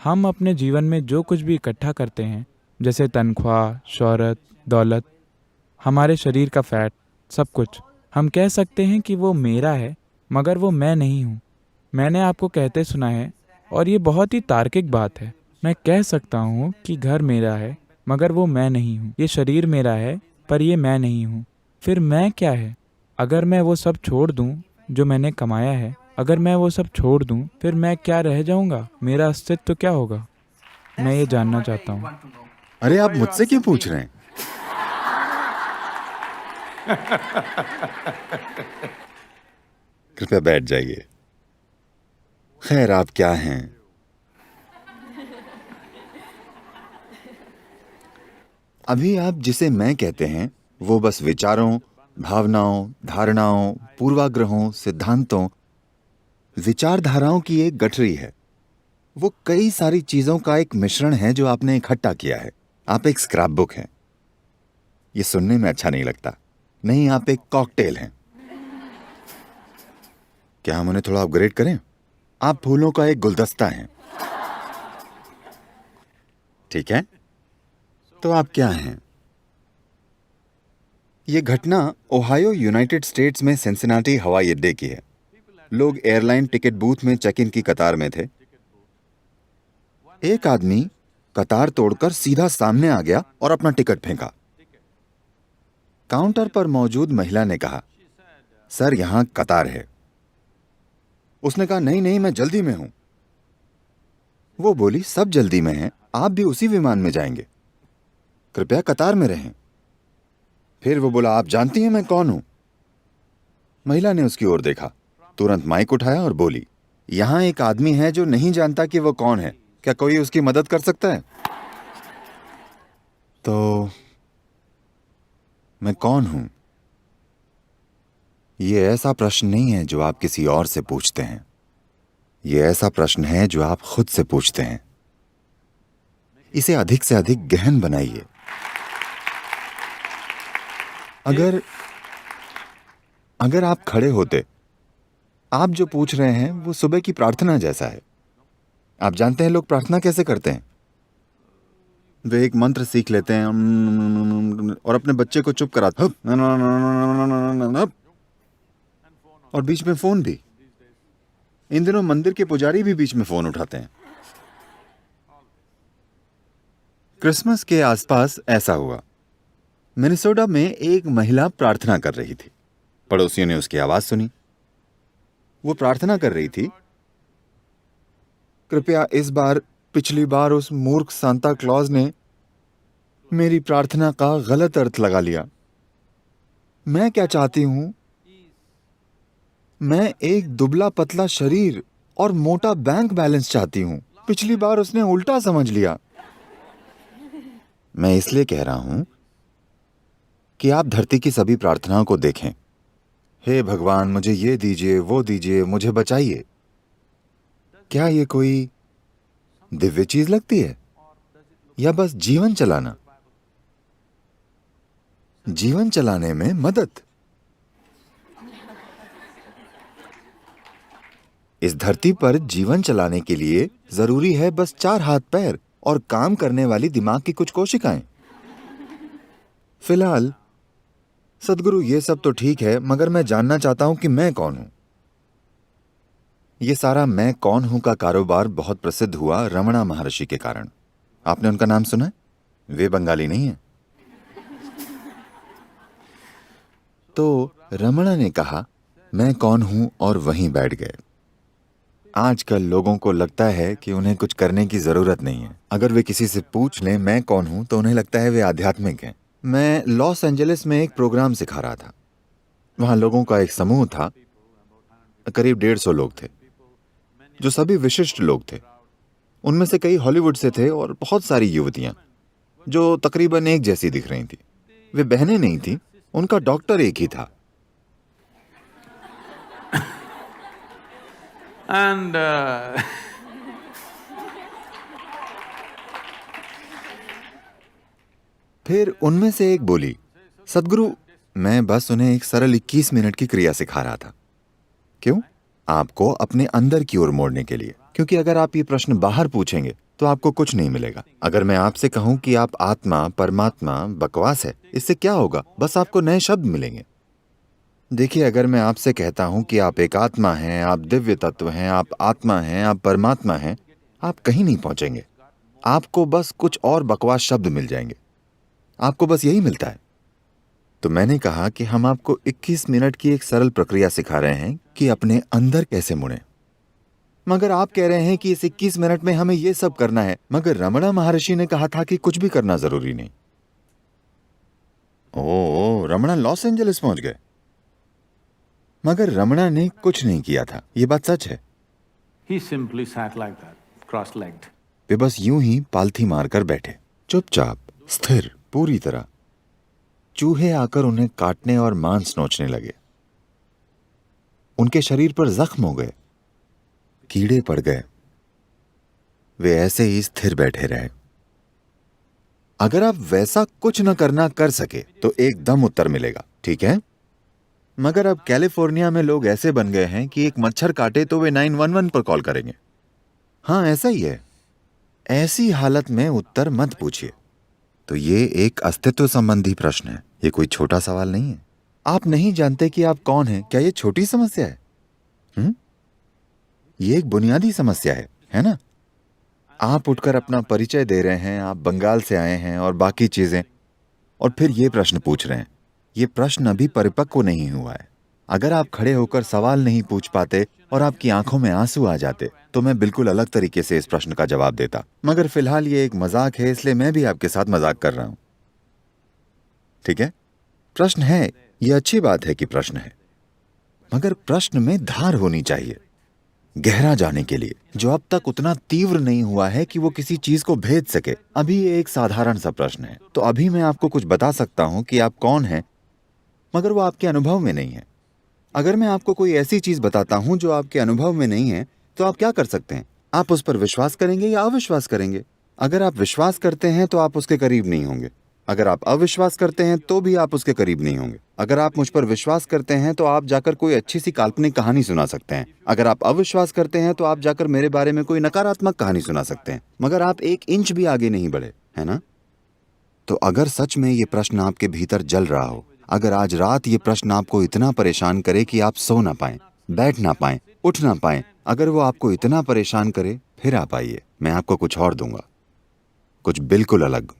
हम अपने जीवन में जो कुछ भी इकट्ठा करते हैं, जैसे तनख्वाह, शोहरत, दौलत, हमारे शरीर का फैट, सब कुछ, हम कह सकते हैं कि वो मेरा है, मगर वो मैं नहीं हूँ। मैंने आपको कहते सुना है, और ये बहुत ही तार्किक बात है। मैं कह सकता हूँ कि घर मेरा है, मगर वो मैं नहीं हूँ। ये शरीर मेरा है, पर ये मैं नहीं हूँ। फिर मैं क्या है? अगर मैं वो सब छोड़ दूँ जो मैंने कमाया है, अगर मैं वो सब छोड़ दूँ, फिर मैं क्या रह जाऊँगा? मेरा अस्तित्व क्या होगा? मैं ये जानना चाहता हूँ। अरे आप मुझसे क्यों पूछ रहे हैं? कृपया बैठ जाइए। खैर, आप क्या हैं? अभी आप जिसे मैं कहते हैं वो बस विचारों, भावनाओं, धारणाओं, पूर्वाग्रहों, सिद्धांतों, विचारधाराओं की एक गठरी है। वो कई सारी चीजों का एक मिश्रण है जो आपने इकट्ठा किया है। आप एक स्क्रैप बुक हैं। ये सुनने में अच्छा नहीं लगता। नहीं, आप एक कॉकटेल हैं। क्या हम उन्हें थोड़ा अपग्रेड करें? आप फूलों का एक गुलदस्ता हैं। ठीक है, तो आप क्या हैं? ये घटना ओहायो, यूनाइटेड स्टेट्स में सिंसिनाटी हवाई अड्डे की है। लोग एयरलाइन टिकट बूथ में चेक इन की कतार में थे। एक आदमी कतार तोड़कर सीधा सामने आ गया और अपना टिकट फेंका। काउंटर पर मौजूद महिला ने कहा, सर, यहां कतार है। उसने कहा, नहीं नहीं, मैं जल्दी में हूं। वो बोली, सब जल्दी में हैं, आप भी उसी विमान में जाएंगे, कृपया कतार में रहें। फिर वो बोला, आप जानती हैं मैं कौन हूं? महिला ने उसकी ओर देखा, तुरंत माइक उठाया और बोली, यहां एक आदमी है जो नहीं जानता कि वो कौन है। क्या कोई उसकी मदद कर सकता है? तो मैं कौन हूं? ये ऐसा प्रश्न नहीं है जो आप किसी और से पूछते हैं। ये ऐसा प्रश्न है जो आप खुद से पूछते हैं। इसे अधिक से अधिक गहन बनाइए। अगर आप खड़े होते, आप जो पूछ रहे हैं वो सुबह की प्रार्थना जैसा है। आप जानते हैं लोग प्रार्थना कैसे करते हैं? वे एक मंत्र सीख लेते हैं और अपने बच्चे को चुप कराते हैं, और बीच में फोन भी। इन दिनों मंदिर के पुजारी भी बीच में फोन उठाते हैं। क्रिसमस के आसपास ऐसा हुआ। मिनेसोटा में एक महिला प्रार्थना कर रही थी। पड़ोसियों ने उसकी आवाज सुनी। वो प्रार्थना कर रही थी, कृपया इस बार, पिछली बार उस मूर्ख सांता क्लॉज ने मेरी प्रार्थना का गलत अर्थ लगा लिया। मैं क्या चाहती हूं? मैं एक दुबला पतला शरीर और मोटा बैंक बैलेंस चाहती हूं। पिछली बार उसने उल्टा समझ लिया। मैं इसलिए कह रहा हूं कि आप धरती की सभी प्रार्थनाओं को देखें। हे भगवान, मुझे ये दीजिए, वो दीजिए, मुझे बचाइए। क्या ये कोई दिव्य चीज लगती है, या बस जीवन चलाना? जीवन चलाने में मदद। इस धरती पर जीवन चलाने के लिए जरूरी है बस 4 हाथ पैर और काम करने वाली दिमाग की कुछ कोशिकाएं। फिलहाल सदगुरु, ये सब तो ठीक है, मगर मैं जानना चाहता हूं कि मैं कौन हूं। ये सारा मैं कौन हूं का कारोबार बहुत प्रसिद्ध हुआ रमणा महर्षि के कारण। आपने उनका नाम सुना है? वे बंगाली नहीं है। तो रमणा ने कहा, मैं कौन हूं, और वहीं बैठ गए। आजकल लोगों को लगता है कि उन्हें कुछ करने की जरूरत नहीं है। अगर वे किसी से पूछ लें मैं कौन हूं, तो उन्हें लगता है वे आध्यात्मिक हैं। मैं लॉस एंजलिस में एक प्रोग्राम सिखा रहा था। वहां लोगों का एक समूह था, करीब 150 लोग थे, जो सभी विशिष्ट लोग थे। उनमें से कई हॉलीवुड से थे और बहुत सारी युवतियां जो तकरीबन एक जैसी दिख रही थी। वे बहनें नहीं थी, उनका डॉक्टर एक ही था। And फिर उनमें से एक बोली, सदगुरु, मैं बस उन्हें एक सरल 21 मिनट की क्रिया सिखा रहा था। क्यों? आपको अपने अंदर की ओर मोड़ने के लिए। क्योंकि अगर आप ये प्रश्न बाहर पूछेंगे तो आपको कुछ नहीं मिलेगा। अगर मैं आपसे कहूं कि आप आत्मा, परमात्मा, बकवास है, इससे क्या होगा? बस आपको नए शब्द मिलेंगे। देखिए, अगर मैं आपसे कहता हूं कि आप एक आत्मा हैं, आप दिव्य तत्व हैं, आप आत्मा हैं, आप परमात्मा हैं, आप कहीं नहीं पहुंचेंगे। आपको बस कुछ और बकवास शब्द मिल जाएंगे। आपको बस यही मिलता है। तो मैंने कहा कि हम आपको 21 मिनट की एक सरल प्रक्रिया सिखा रहे हैं कि अपने अंदर कैसे मुड़ें। मगर आप कह रहे हैं कि इस 21 मिनट में हमें ये सब करना है। मगर रमणा महर्षि ने कहा था कि कुछ भी करना जरूरी नहीं। ओ, रमणा लॉस एंजलिस पहुंच गए। मगर रमणा ने कुछ नहीं किया था, ये बात सच है। He simply sat like that, cross-legged. वे बस यूं ही पालथी मारकर बैठे, चुपचाप, स्थिर, पूरी तरह। चूहे आकर उन्हें काटने और मांस नोचने लगे। उनके शरीर पर जख्म हो गए, कीड़े पड़ गए। वे ऐसे ही स्थिर बैठे रहे। अगर आप वैसा कुछ न करना कर सके तो एकदम उत्तर मिलेगा, ठीक है? मगर अब कैलिफोर्निया में लोग ऐसे बन गए हैं कि एक मच्छर काटे तो वे 911 पर कॉल करेंगे। हाँ, ऐसा ही है। ऐसी हालत में उत्तर मत पूछिए। तो ये एक अस्तित्व संबंधी प्रश्न है, ये कोई छोटा सवाल नहीं है। आप नहीं जानते कि आप कौन हैं, क्या ये छोटी समस्या है? ये एक बुनियादी समस्या है ना? आप उठकर अपना परिचय दे रहे हैं, आप बंगाल से आए हैं और बाकी चीजें, और फिर ये प्रश्न पूछ रहे हैं। ये प्रश्न अभी परिपक्व नहीं हुआ है। अगर आप खड़े होकर सवाल नहीं पूछ पाते और आपकी आंखों में आंसू आ जाते तो मैं बिल्कुल अलग तरीके से इस प्रश्न का जवाब देता। मगर फिलहाल ये एक मजाक है, इसलिए मैं भी आपके साथ मजाक कर रहा हूं, ठीक है? प्रश्न है, ये अच्छी बात है कि प्रश्न है, मगर प्रश्न में धार होनी चाहिए, गहरा जाने के लिए, जो अब तक उतना तीव्र नहीं हुआ है कि वो किसी चीज को भेद सके। अभी ये एक साधारण सा प्रश्न है। तो अभी मैं आपको कुछ बता सकता हूं कि आप कौन हैं, मगर वो आपके अनुभव में नहीं है। अगर मैं आपको कोई ऐसी चीज बताता हूं जो आपके अनुभव में नहीं है, तो आप क्या कर सकते हैं? आप उस पर विश्वास करेंगे या अविश्वास करेंगे? अगर आप विश्वास करते हैं तो आप उसके करीब नहीं होंगे। अगर आप अविश्वास करते हैं तो भी आप उसके करीब नहीं होंगे। अगर आप मुझ पर विश्वास करते हैं तो आप जाकर कोई अच्छी सी काल्पनिक कहानी सुना सकते हैं। अगर आप अविश्वास करते हैं तो आप जाकर मेरे बारे में कोई नकारात्मक कहानी सुना सकते हैं। मगर आप 1 इंच भी आगे नहीं बढ़े, है ना? तो अगर सच में ये प्रश्न आपके भीतर जल रहा हो, अगर आज रात ये प्रश्न आपको इतना परेशान करे कि आप सो ना पाएं, बैठ ना पाएं, उठ ना पाएं, अगर वो आपको इतना परेशान करे, फिर आप आइए, मैं आपको कुछ और दूंगा, कुछ बिल्कुल अलग।